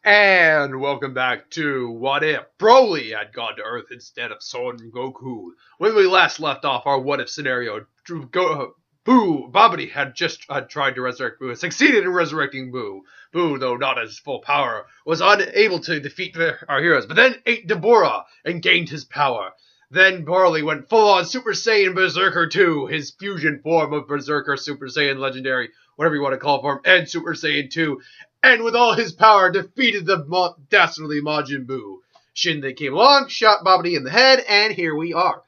And welcome back to What If Broly had gone to Earth instead of Son Goku. When we last left off our what if scenario, Boo Babidi had just tried to resurrect Boo, succeeded in resurrecting Boo. Boo, though not at his full power, was unable to defeat our heroes, but then ate Deborah and gained his power. Then Broly went full-on Super Saiyan Berserker 2, his fusion form of Berserker, Super Saiyan Legendary, whatever you want to call it for him, and Super Saiyan 2, and with all his power defeated the dastardly Majin Buu. Shin then came along, shot Babidi in the head, and here we are.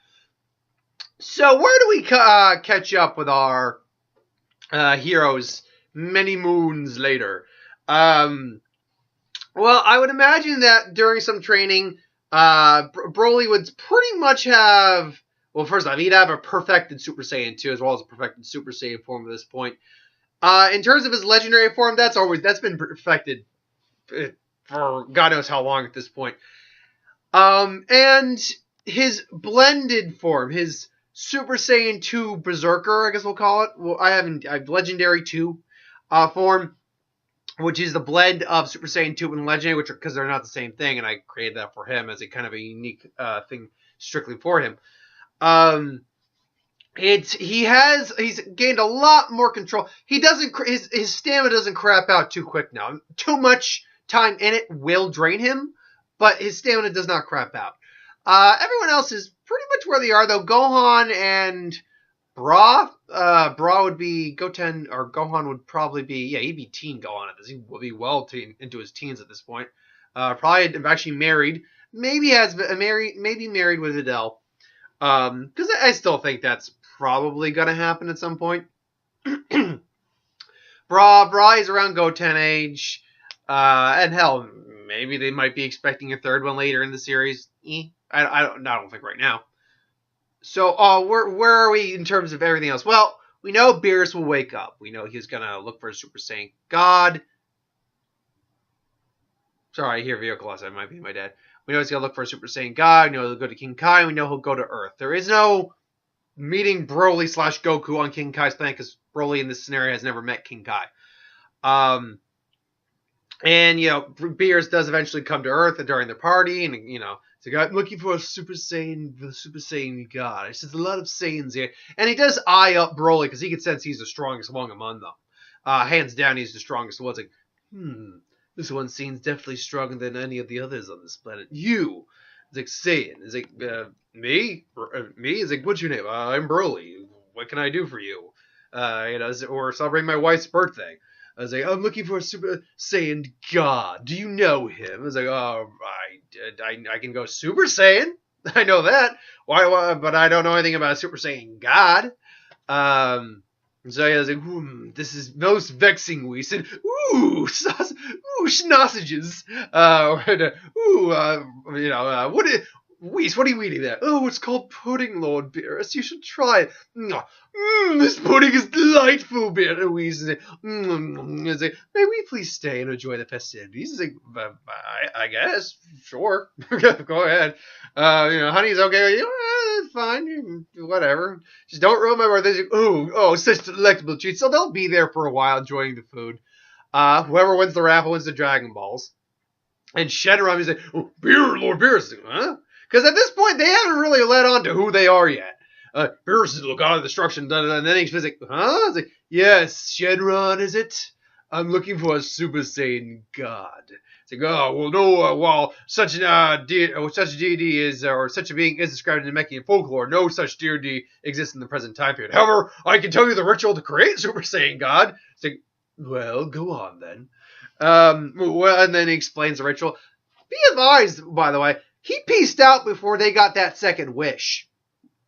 So where do we catch up with our heroes many moons later? Well, I would imagine that during some training, Broly would pretty much have... Well, first off, he'd have a perfected Super Saiyan 2 as well as a perfected Super Saiyan form at this point. In terms of his legendary form, that's been perfected for God knows how long at this point. And his blended form, his Super Saiyan 2 Berserker, I guess we'll call it. Well, I have Legendary 2 form, which is the blend of Super Saiyan 2 and Legendary, which because they're not the same thing, and I created that for him as a kind of a unique thing strictly for him. He's gained a lot more control. His stamina doesn't crap out too quick now. Too much time in it will drain him, but his stamina does not crap out. Everyone else is pretty much where they are though. Gohan and Bra would be Goten, or Gohan would probably be, he'd be teen Gohan at this. He would be well into his teens at this point. Probably actually married. Maybe married with Adele. Because I still think that's probably gonna happen at some point. Bra is around Goten age, and hell, maybe they might be expecting a third one later in the series. I don't think right now. So, where are we in terms of everything else? Well, we know Beerus will wake up. We know he's gonna look for a Super Saiyan God. Sorry, I hear vehicle outside. It might be my dad. We know he's gonna look for a Super Saiyan God. We know he'll go to King Kai. We know he'll go to Earth. There is no meeting Broly / Goku on King Kai's planet because Broly in this scenario has never met King Kai. And Beerus does eventually come to Earth during their party, and it's like, I'm looking for a Super Saiyan God. He says a lot of Saiyans here, and he does eye up Broly because he can sense he's the strongest among them. Hands down, he's the strongest one. It's like, this one seems definitely stronger than any of the others on this planet. You. It's like, Saiyan. It's like, me? Me? It's like, what's your name? I'm Broly. What can I do for you? Or celebrate my wife's birthday. I was like, I'm looking for a Super Saiyan God. Do you know him? I was like, oh, I can go Super Saiyan. I know that. Why? But I don't know anything about a Super Saiyan God. So I was like, this is most vexing, we said, sausages. What are you eating there? Oh, it's called pudding, Lord Beerus. You should try it. This pudding is delightful, Beerus. Like, may we please stay and enjoy the festivities? Like, I guess, sure. Go ahead. Honey's okay with you? It's fine. Whatever. Just don't ruin my birthday. Like, such delectable treats. So they'll be there for a while enjoying the food. Whoever wins the raffle wins the Dragon Balls. And Shenron is like, Lord Beerus. Like, huh? Because at this point, they haven't really led on to who they are yet. Beerus is the God of Destruction, and then he's like, huh? It's like, yes, Shenron, is it? I'm looking for a Super Saiyan God. It's like, oh, well, no, while such a deity is, or such a being is described in Namekian folklore, no such deity exists in the present time period. However, I can tell you the ritual to create Super Saiyan God. It's like, well, go on then. And then he explains the ritual. Be advised, by the way, he pieced out before they got that second wish.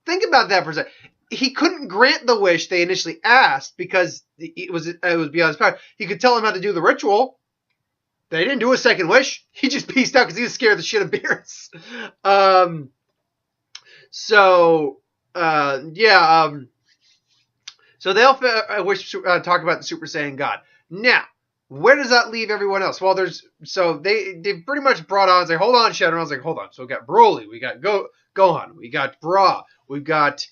Think about that for a second. He couldn't grant the wish they initially asked because it was beyond his power. He could tell them how to do the ritual. They didn't do a second wish. He just pieced out because he was scared of the shit of Beerus. So they'll talk about the Super Saiyan God. Now, where does that leave everyone else? Well, they pretty much brought on, say, hold on, Shenron. I was like, hold on. So we got Broly, we got Gohan, we got Bra, we've got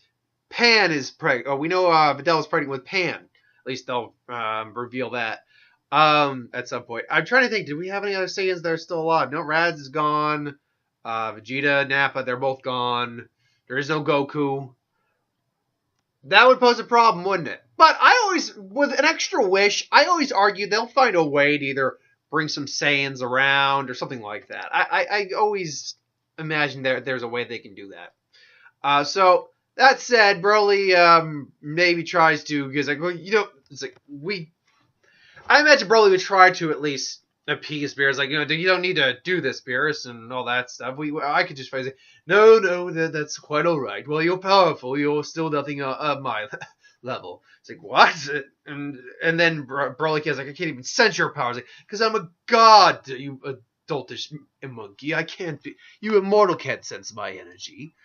Pan is pregnant. Oh, we know Videl is pregnant with Pan. At least they'll reveal that. At some point. I'm trying to think, did we have any other Saiyans that are still alive? No, Radz is gone. Vegeta, Nappa, they're both gone. There is no Goku. That would pose a problem, wouldn't it? But I always, with an extra wish, I always argue they'll find a way to either bring some Saiyans around or something like that. I always imagine there's a way they can do that. So that said, Broly maybe tries to, because like, well, it's like I imagine Brolly would try to at least appease Beerus, like, you don't need to do this, Beerus, and all that stuff. I could just phrase it, no, that's quite all right. Well, you're powerful, you're still nothing at my level. It's like, what? And then Broly is like, I can't even sense your powers, like, because I'm a god, you adultish monkey. I can't be, you immortal can't sense my energy.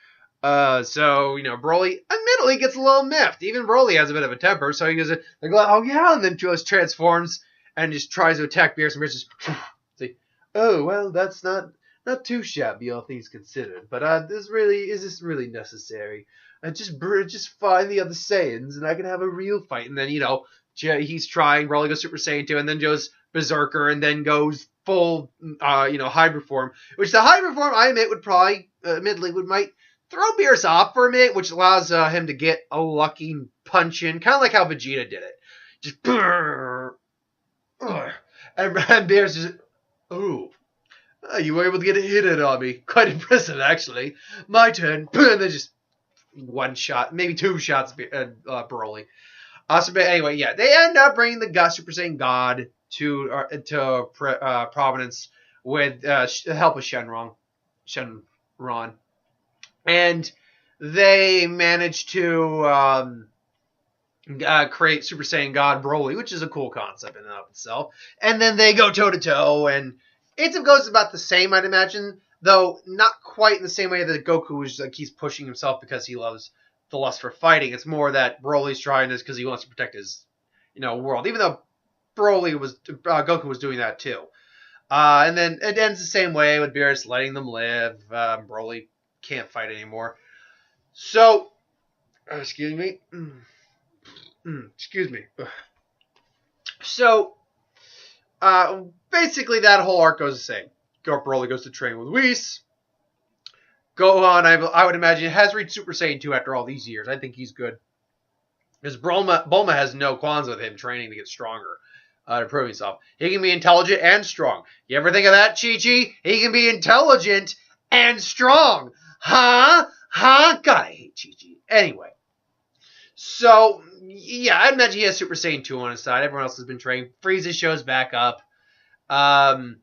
So, Broly admittedly gets a little miffed. Even Broly has a bit of a temper, so he goes, like, oh yeah, and then just transforms and just tries to attack Beerus, and Beerus just, say, oh, well, that's not too shabby, all things considered, but, is this really necessary? Just find the other Saiyans, and I can have a real fight, and then, he's trying, Broly goes Super Saiyan 2, and then goes Berserker, and then goes full, hybrid form, which the hybrid form, I admit, would probably, might throw Beerus off for a minute, which allows him to get a lucky punch in, kind of like how Vegeta did it. Just, and Beerus just, oh, you were able to get a hit in on me. Quite impressive, actually. My turn. And then just one shot, maybe two shots at Broly. But anyway, yeah, they end up bringing the Super Saiyan God to prominence with the help of Shenron. And they managed to create Super Saiyan God Brolly, which is a cool concept in and of itself. And then they go toe-to-toe, and it goes about the same, I'd imagine, though not quite in the same way that Goku is like he's pushing himself because he loves the lust for fighting. It's more that Broly's trying this because he wants to protect his, world, even though Goku was doing that too. And then it ends the same way with Beerus letting them live. Broly can't fight anymore. So, excuse me. Excuse me. So, basically that whole arc goes the same. Broly goes to train with Whis. Gohan, I would imagine, has reached Super Saiyan 2 after all these years. I think he's good. Because Bulma has no qualms with him training to get stronger, to prove himself. He can be intelligent and strong. You ever think of that, Chi-Chi? He can be intelligent and strong. Huh? God, I hate Chi-Chi. Anyway. So, yeah, I imagine he has Super Saiyan 2 on his side. Everyone else has been trained. Frieza shows back up. And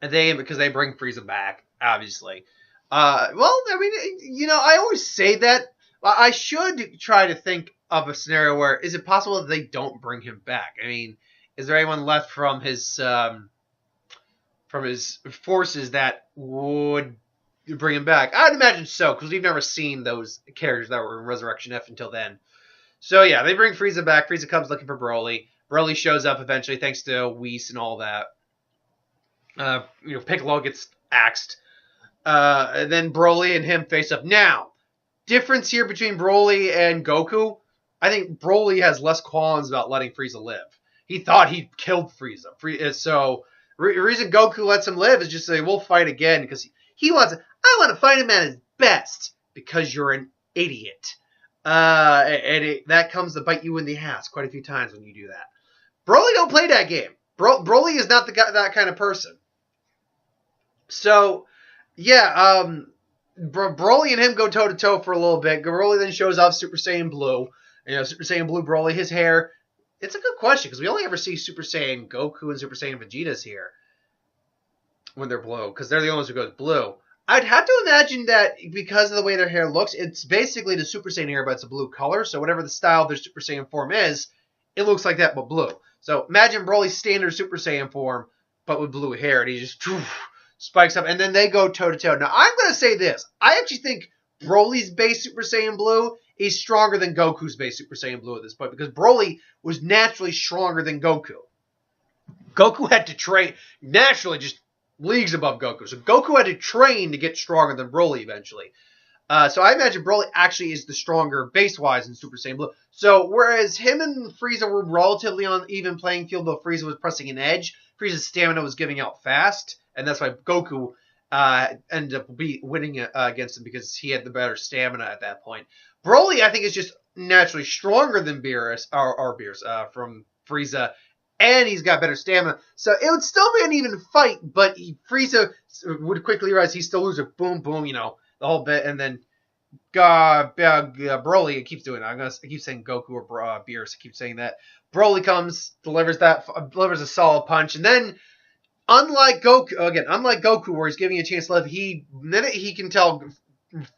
because they bring Frieza back, obviously. Well, I mean, I always say that. I should try to think of a scenario where, is it possible that they don't bring him back? I mean, is there anyone left from his forces that would bring him back? I'd imagine so, because we've never seen those characters that were in Resurrection F until then. So yeah, they bring Frieza back. Frieza comes looking for Broly. Broly shows up eventually, thanks to Whis and all that. Piccolo gets axed. And then Broly and him face up. Now, difference here between Broly and Goku, I think Broly has less qualms about letting Frieza live. He thought he killed Frieza. So, the reason Goku lets him live is just say, we'll fight again, because he wants it. I want to fight him at his best, because you're an idiot. That comes to bite you in the ass quite a few times when you do that. Broly don't play that game. Broly is not that kind of person. So, yeah, Broly and him go toe-to-toe for a little bit. Broly then shows off Super Saiyan Blue. Super Saiyan Blue Broly, his hair. It's a good question, because we only ever see Super Saiyan Goku and Super Saiyan Vegeta's here when they're blue, because they're the only ones who goes blue. I'd have to imagine that because of the way their hair looks, it's basically the Super Saiyan hair, but it's a blue color. So whatever the style of their Super Saiyan form is, it looks like that, but blue. So imagine Broly's standard Super Saiyan form, but with blue hair, and he just spikes up, and then they go toe-to-toe. Now, I'm going to say this. I actually think Broly's base Super Saiyan Blue is stronger than Goku's base Super Saiyan Blue at this point, because Broly was naturally stronger than Goku. Goku had to train naturally, just leagues above Goku. So Goku had to train to get stronger than Broly eventually. So I imagine Broly actually is the stronger base-wise in Super Saiyan Blue. So whereas him and Frieza were relatively on even playing field, though Frieza was pressing an edge, Frieza's stamina was giving out fast, and that's why Goku ended up winning against him because he had the better stamina at that point. Broly, I think, is just naturally stronger than Beerus, or Beerus, from Frieza, and he's got better stamina. So it would still be an even fight, but Frieza would quickly realize he still loses. Boom, boom, the whole bit, and then Broly keeps doing it. I keep saying Goku or Beerus. I keep saying that. Broly comes, delivers a solid punch, and then unlike Goku, where he's giving a chance to live, the minute he can tell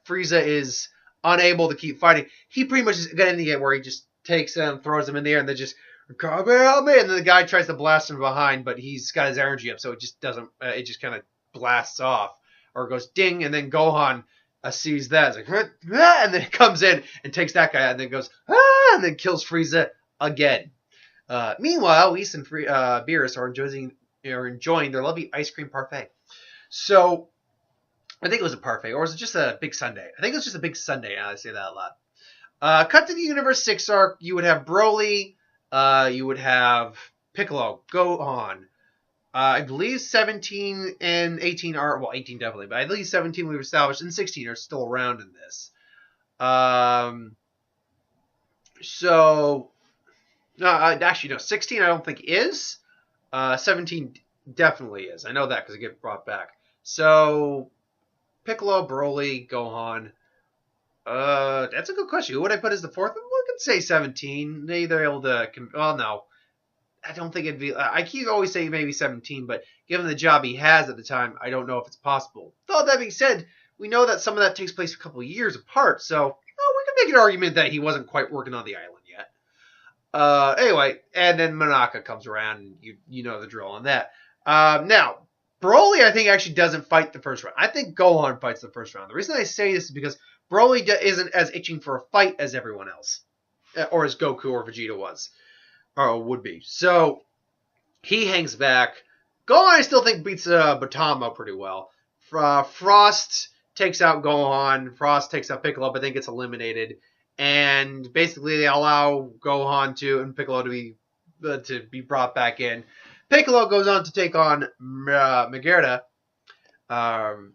Frieza is unable to keep fighting, he pretty much is going to get where he just takes him, throws him in the air, and then just help me, and then the guy tries to blast him behind, but he's got his energy up, so it just doesn't. It just kind of blasts off or goes ding, and then Gohan sees that, it's like, and then it comes in and takes that guy out, and then goes, and then kills Frieza again. Meanwhile, Whis and Beerus are enjoying their lovely ice cream parfait. So, I think it was a parfait, or was it just a big sundae? I think it was just a big sundae, now I say that a lot. Cut to the Universe 6 arc, you would have Broly, you would have Piccolo, Gohan, I believe 17 and 18 are, well, 18 definitely, but at least 17 we've established, and 16 are still around in this. Actually, no, 16 I don't think is. 17 definitely is. I know that because it gets brought back. So, Piccolo, Broly, Gohan. That's a good question. Who would I put as the fourth? Well, I could say 17. They're able to, well, no. I don't think it'd be. I keep always saying maybe 17, but given the job he has at the time, I don't know if it's possible. Though that being said, we know that some of that takes place a couple of years apart, so we can make an argument that he wasn't quite working on the island yet. Anyway, and then Monaka comes around, and you know the drill on that. Now, Broly, I think, actually doesn't fight the first round. I think Gohan fights the first round. The reason I say this is because Broly isn't as itching for a fight as everyone else, or as Goku or Vegeta was. Or would be. So, he hangs back. Gohan, I still think, beats Batama pretty well. Frost takes out Gohan. Frost takes out Piccolo, but then gets eliminated. And basically, they allow Gohan and Piccolo to be brought back in. Piccolo goes on to take on Megerda.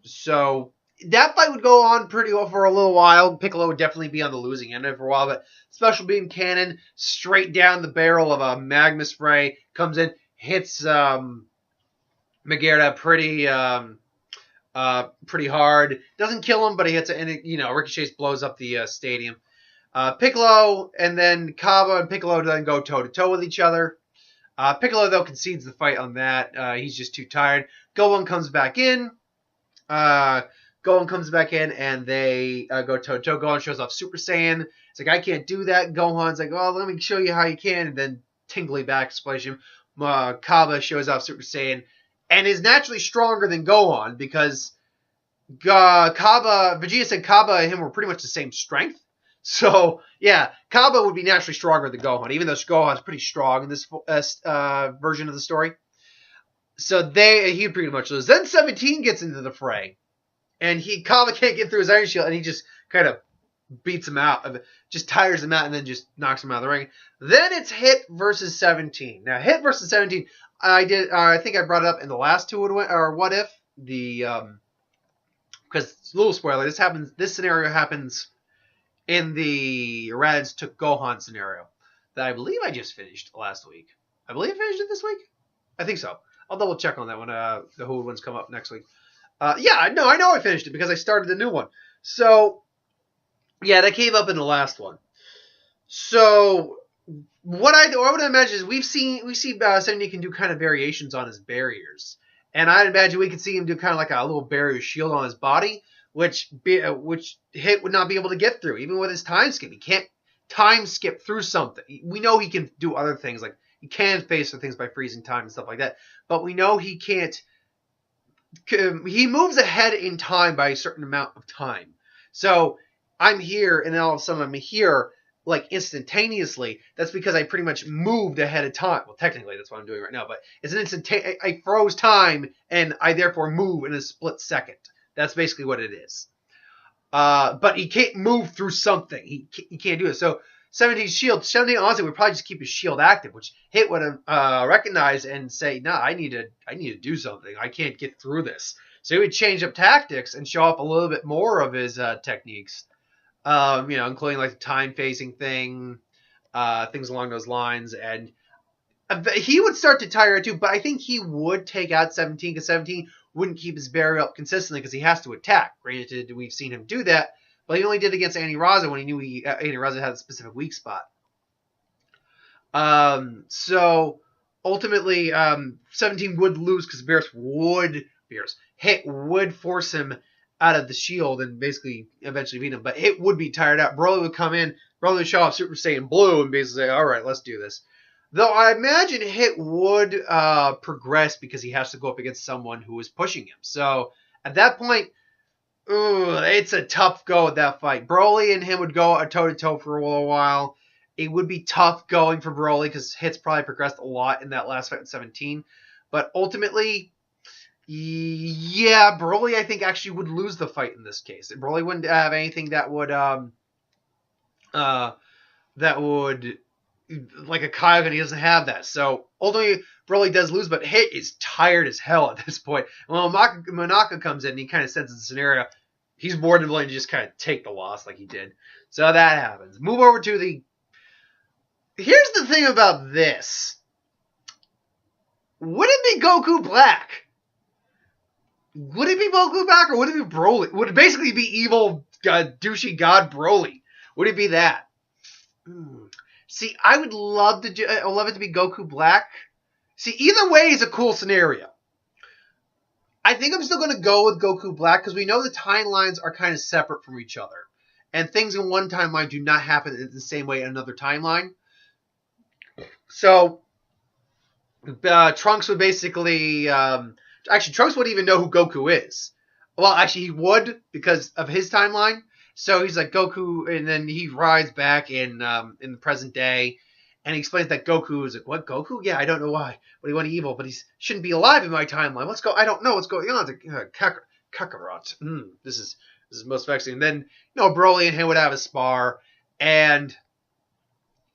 So, that fight would go on pretty well for a little while. Piccolo would definitely be on the losing end of it for a while, but Special Beam Cannon straight down the barrel of a magma spray comes in, hits Megerda pretty hard. Doesn't kill him, but he hits it, and ricochets, blows up the stadium. Piccolo and then Kaba and Piccolo then go toe to toe with each other. Piccolo though concedes the fight on that. He's just too tired. Gohan comes back in. And they go toe-to-toe. Gohan shows off Super Saiyan. It's like, I can't do that. Gohan's like, well, let me show you how you can. And then tingly back explosion. Kaba shows off Super Saiyan and is naturally stronger than Gohan because Vegeta said Kaba and him were pretty much the same strength. So, yeah, Kaba would be naturally stronger than Gohan, even though Gohan's pretty strong in this version of the story. So he'd pretty much lose. Then 17 gets into the fray. And Kaba can't get through his Iron Shield, and he just kind of beats him out, just tires him out, and then just knocks him out of the ring. Then it's Hit versus 17. Now, Hit versus 17, I think I brought it up in the last two What If, because it's a little spoiler. This scenario happens in the Raditz took Gohan scenario that I believe I just finished last week. I believe I finished it this week. I think so. I'll double check on that when the Who ones come up next week. I know I finished it because I started the new one. So, yeah, that came up in the last one. So, what I would imagine is we see 70 can do kind of variations on his barriers. And I'd imagine we could see him do kind of like a little barrier shield on his body, which Hit would not be able to get through, even with his time skip. He can't time skip through something. We know he can do other things, like he can phase things by freezing time and stuff like that. But we know he can't. He moves ahead in time by a certain amount of time. So I'm here, and then all of a sudden I'm here, like instantaneously. That's because I pretty much moved ahead of time. Well, technically that's what I'm doing right now, but it's an instantaneous. I froze time, and I therefore move in a split second. That's basically what it is. But he can't move through something. He can't do it. So 17's shield. 17 honestly would probably just keep his shield active, which Hit would recognize and say, "No, I need to do something. I can't get through this." So he would change up tactics and show up a little bit more of his techniques. Including like the time phasing thing, things along those lines, and he would start to tire it too. But I think he would take out 17 because 17 wouldn't keep his barrier up consistently because he has to attack. Granted, we've seen him do that, but he only did it against Annie Raza when he knew Annie Raza had a specific weak spot. So ultimately, 17 would lose because Hit would force him out of the shield and basically eventually beat him. But Hit would be tired out. Broly would come in, Broly would show off Super Saiyan Blue and basically say, all right, let's do this. Though I imagine Hit would progress because he has to go up against someone who is pushing him. So at that point, it's a tough go at that fight. Broly and him would go toe-to-toe for a little while. It would be tough going for Broly because Hit's probably progressed a lot in that last fight with 17. But ultimately, yeah, Brolly, I think, actually would lose the fight in this case. Brolly wouldn't have anything that would like a Kaigan. He doesn't have that. So ultimately, Brolly does lose, but Hit is tired as hell at this point. When Monaka comes in and he kind of senses the scenario, he's more than willing to just kind of take the loss like he did. So that happens. Move over to the... Here's the thing about this. Would it be Goku Black? Would it be Goku Black or would it be Brolly? Would it basically be evil douchey god Brolly? Would it be that? See, I would love it to be Goku Black. See, either way is a cool scenario. I think I'm still going to go with Goku Black because we know the timelines are kind of separate from each other. And things in one timeline do not happen in the same way in another timeline. So, Trunks would basically... Actually, Trunks wouldn't even know who Goku is. Well, actually, he would because of his timeline. So he's like Goku, and then he rides back in the present day, and he explains that Goku is like, what, Goku? Yeah, I don't know why. But he went evil, but he shouldn't be alive in my timeline. I don't know what's going on. It's like, Kakarot. This is most vexing. And then, Broly and him would have a spar, and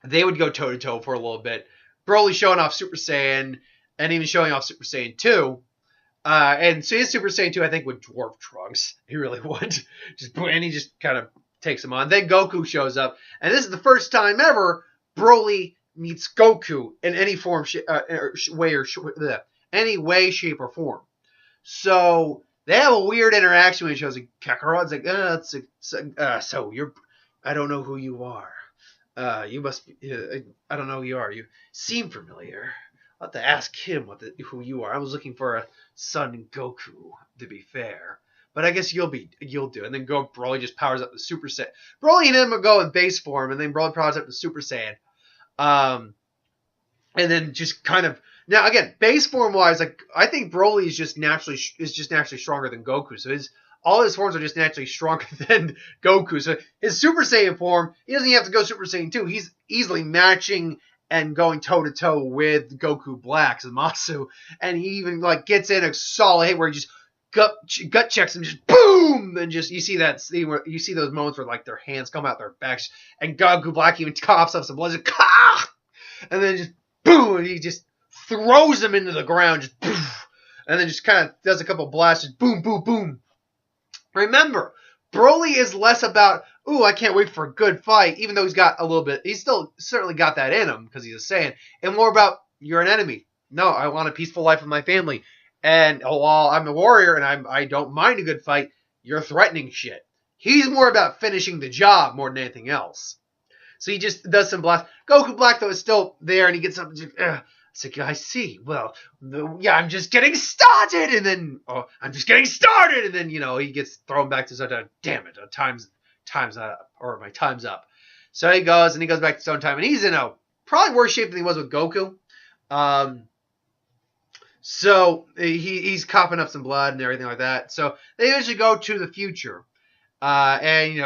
they would go toe-to-toe for a little bit. Broly showing off Super Saiyan, and even showing off Super Saiyan 2. And so his Super Saiyan 2, I think, would dwarf Trunks. He really would. And he just kind of takes him on. Then Goku shows up. And this is the first time ever Broly meets Goku in any form, any way, shape, or form. So they have a weird interaction when he shows Kakarot's like, I don't know who you are. You must be, I don't know who you are. You seem familiar. I'll have to ask him who you are. I was looking for a son Goku, to be fair. But I guess you'll do. And then Broly just powers up the Super Saiyan. Broly and him will go in base form, and then Broly powers up the Super Saiyan. And then just kind of... Now, again, base form-wise, like I think Broly is just naturally stronger than Goku. So all his forms are just naturally stronger than Goku. So his Super Saiyan form, he doesn't even have to go Super Saiyan 2. He's easily matching and going toe-to-toe with Goku Black, Zamasu. And he even gets in a solid hit where he just gut checks him, just boom! And just, you see that scene where you see those moments where their hands come out their backs, and Goku Black even coughs up some blood, just, and then just boom! And he just throws him into the ground, just poof, and then just kind of does a couple blasts, just boom, boom, boom. Remember, Broly is less about, I can't wait for a good fight, even though he's still certainly got that in him, because he's a Saiyan, and more about, you're an enemy. No, I want a peaceful life with my family. And while I'm a warrior and I don't mind a good fight, you're threatening shit. He's more about finishing the job more than anything else. So he just does some blasts. Goku Black, though, is still there, and he gets up and just, it's like, I see. Well, I'm just getting started. And then, I'm just getting started. And then, he gets thrown back to Zone. Damn it, time's up. Or my time's up. So he goes back to Zone Time. And he's in a probably worse shape than he was with Goku. So he's coughing up some blood and everything like that. So they usually go to the future. And,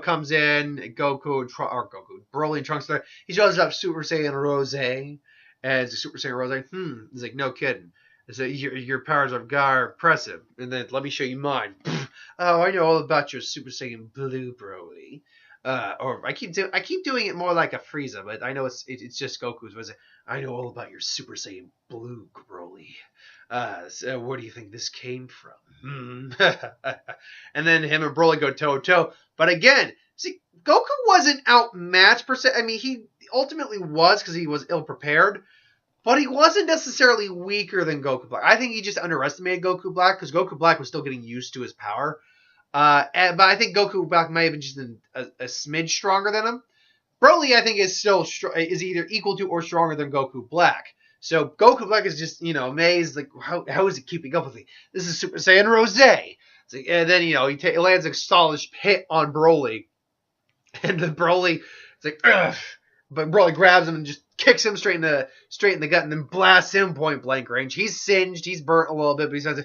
comes in, Broly and Trunks there. He shows up Super Saiyan Rose. And it's a Super Saiyan Rose. He's like, no kidding. It's like, your powers are impressive. And then let me show you mine. oh, I know all about your Super Saiyan Blue, Broly. Or I keep doing it more like a Frieza, but I know it's just Goku's. Was it? I know all about your Super Saiyan Blue, Broly. So where do you think this came from? And then him and Broly go toe to toe. But again, see, Goku wasn't outmatched per se. I mean, he ultimately was because he was ill prepared. But he wasn't necessarily weaker than Goku Black. I think he just underestimated Goku Black because Goku Black was still getting used to his power. But I think Goku Black may have been just a smidge stronger than him. Broly, I think, is still is either equal to or stronger than Goku Black. So Goku Black is just, amazed, like, how is he keeping up with me? This is Super Saiyan Rose. And then, he lands a solid hit on Broly. And then Broly, it's like, ugh. But Broly grabs him and just kicks him straight in the gut and then blasts him point blank range. He's singed, he's burnt a little bit, but he says,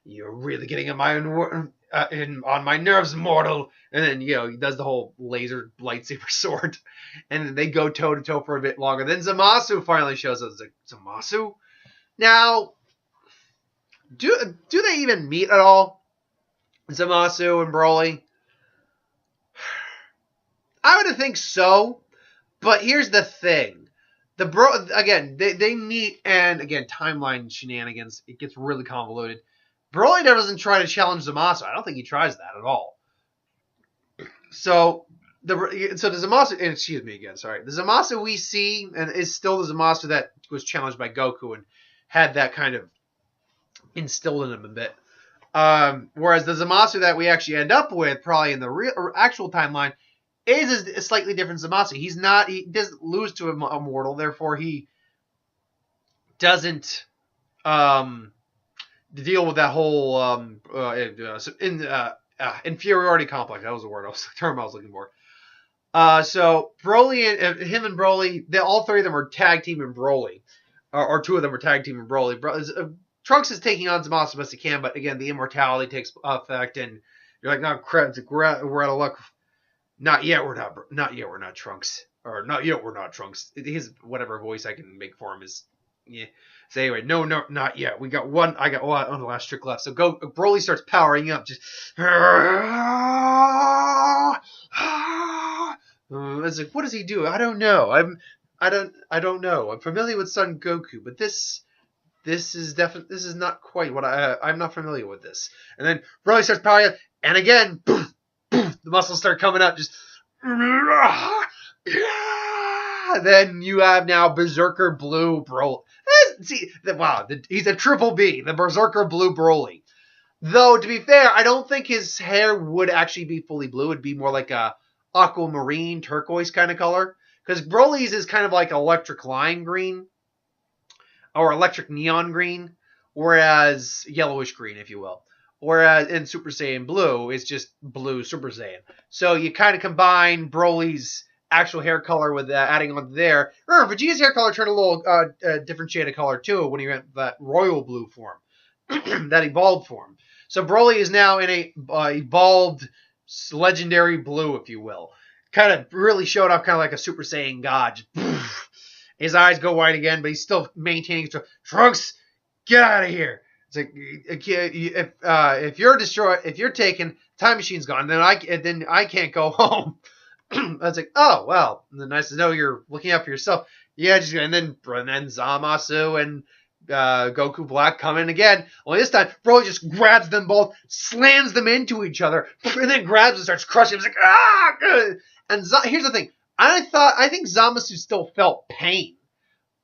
"You're really getting on my nerves, mortal." And then he does the whole laser lightsaber sword, and then they go toe to toe for a bit longer. Then Zamasu finally shows up. It's like, Zamasu? Now, do they even meet at all? Zamasu and Broly? I would think so, but here's the thing. They meet, and again, timeline shenanigans, it gets really convoluted. Broly doesn't try to challenge Zamasu. I don't think he tries that at all. So the Zamasu, and excuse me again, sorry. The Zamasu we see and is still the Zamasu that was challenged by Goku and had that kind of instilled in him a bit. Whereas the Zamasu that we actually end up with, probably in the real actual timeline, is a slightly different Zamasu. He doesn't lose to a mortal, therefore he doesn't deal with that whole inferiority complex. That was the term I was looking for. So Broly and him and Broly, all three of them are tag teaming Broly, or two of them are tag teaming Broly. Trunks is taking on Zamasu best he can, but again, the immortality takes effect, and you're like, no crap, we're out of luck. Not yet, we're not Trunks. Or not yet, we're not Trunks. His whatever voice I can make for him is, yeah. So anyway, no, not yet. I got one on the last trick left. So Broly starts powering up, just. It's like, what does he do? I don't know. I don't know. I'm familiar with Son Goku, but this is not quite what I'm not familiar with this. And then Broly starts powering up, and again, boom. The muscles start coming up, just. Then you have now Berserker Blue Broly. See, wow, he's a triple B, the Berserker Blue Broly. Though, to be fair, I don't think his hair would actually be fully blue. It'd be more like a aquamarine, turquoise kind of color. Because Broly's is kind of like electric lime green, or electric neon green, whereas yellowish green, if you will. Whereas in Super Saiyan Blue, it's just blue Super Saiyan. So you kind of combine Broly's actual hair color with adding on there. Remember, Vegeta's hair color turned a little different shade of color too when he went that royal blue form, that evolved form. So Broly is now in a evolved legendary blue, if you will. Kind of really showed up kind of like a Super Saiyan god. Just, his eyes go white again, but he's still maintaining Trunks, get out of here. It's like, if you're destroyed, if you're taken, time machine's gone. Then I can't go home. I was like, oh well. And then nice to know you're looking out for yourself. Yeah, and then Zamasu and Goku Black come in again. Only this time, Broly just grabs them both, slams them into each other, and then grabs and starts crushing. He's like, ah! And here's the thing. I think Zamasu still felt pain,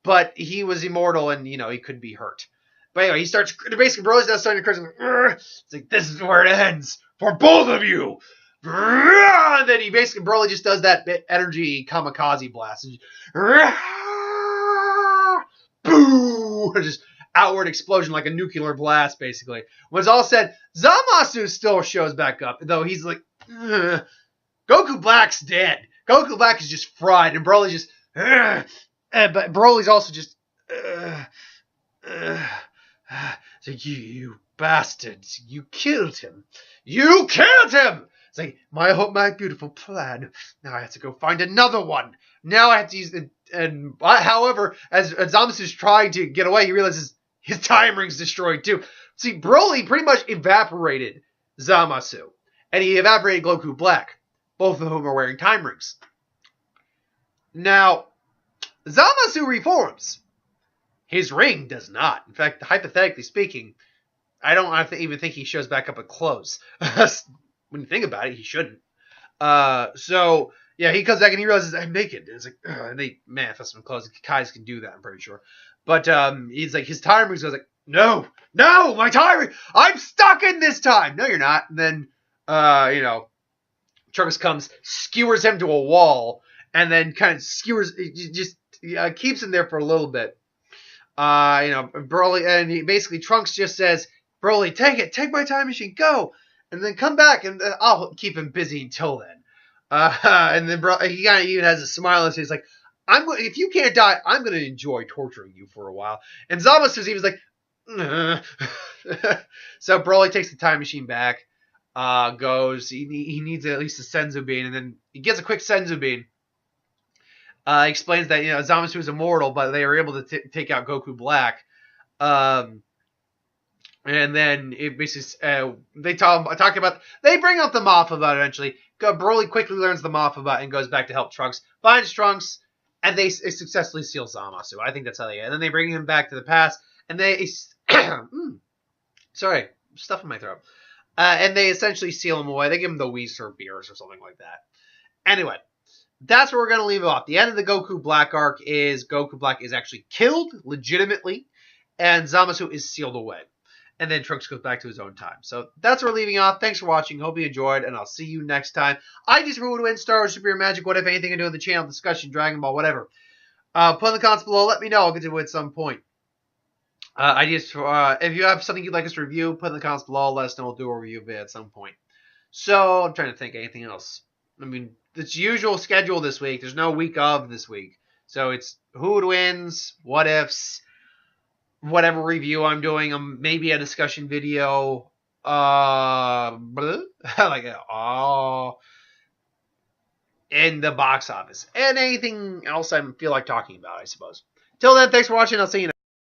but he was immortal and he couldn't be hurt. But anyway, he starts basically Broly's now starting to crush. It's like, this is where it ends for both of you. And then Broly just does that energy kamikaze blast. And boo! Just outward explosion like a nuclear blast, basically. When it's all said, Zamasu still shows back up, though he's like, Goku Black's dead. Goku Black is just fried, and Broly's just, but Broly's also just, it's like, you bastards, you killed him. You killed him! It's like, my beautiful plan. Now I have to go find another one. Now I have to use it. And however, as Zamasu's trying to get away, he realizes his time ring's destroyed too. See, Broly pretty much evaporated Zamasu. And he evaporated Goku Black, both of whom are wearing time rings. Now, Zamasu reforms. His ring does not. In fact, hypothetically speaking, I don't even think he shows back up in clothes. When you think about it, he shouldn't. So, yeah, he comes back and he realizes, I'm naked. And it's like, and they manifest some clothes. Kai's can do that, I'm pretty sure. But he's like, his time ring goes like, no, my time ring. I'm stuck in this time. No, you're not. And then, Trunks comes, skewers him to a wall, and then kind of skewers, just keeps him there for a little bit. Brolly, and he basically, Trunks just says, Brolly, take my time machine, go, and then come back, and I'll keep him busy until then. And then he kind of even has a smile and says, like, if you can't die, I'm going to enjoy torturing you for a while. And Zamasu was like, so Brolly takes the time machine back, goes, he needs at least a Senzu Bean, and then he gets a quick Senzu Bean. Explains that, Zamasu is immortal, but they were able to take out Goku Black. And then it basically, they bring up the Mothma eventually. Broly quickly learns the Mothma and goes back to help Trunks, finds Trunks, and they successfully seal Zamasu. I think that's how they get. And then they bring him back to the past, and they, sorry, stuff in my throat. And they essentially seal him away. They give him the Whis or Beerus or something like that. Anyway, that's where we're going to leave it off. The end of the Goku Black arc is Goku Black is actually killed, legitimately, and Zamasu is sealed away. And then Trunks goes back to his own time. So that's where we're leaving off. Thanks for watching. Hope you enjoyed, and I'll see you next time. I just who would win Star Wars, Superior Magic, what if anything I do on the channel, discussion, Dragon Ball, whatever. Put in the comments below. Let me know. I'll get to it at some point. Ideas for, if you have something you'd like us to review, put in the comments below. Let us know. We'll do a review of it at some point. So I'm trying to think of anything else. I mean, it's usual schedule this week. There's no week of this week. So it's who wins, what ifs, whatever review I'm doing, maybe a discussion video, in the box office, and anything else I feel like talking about, I suppose. Till then, thanks for watching. I'll see you next time.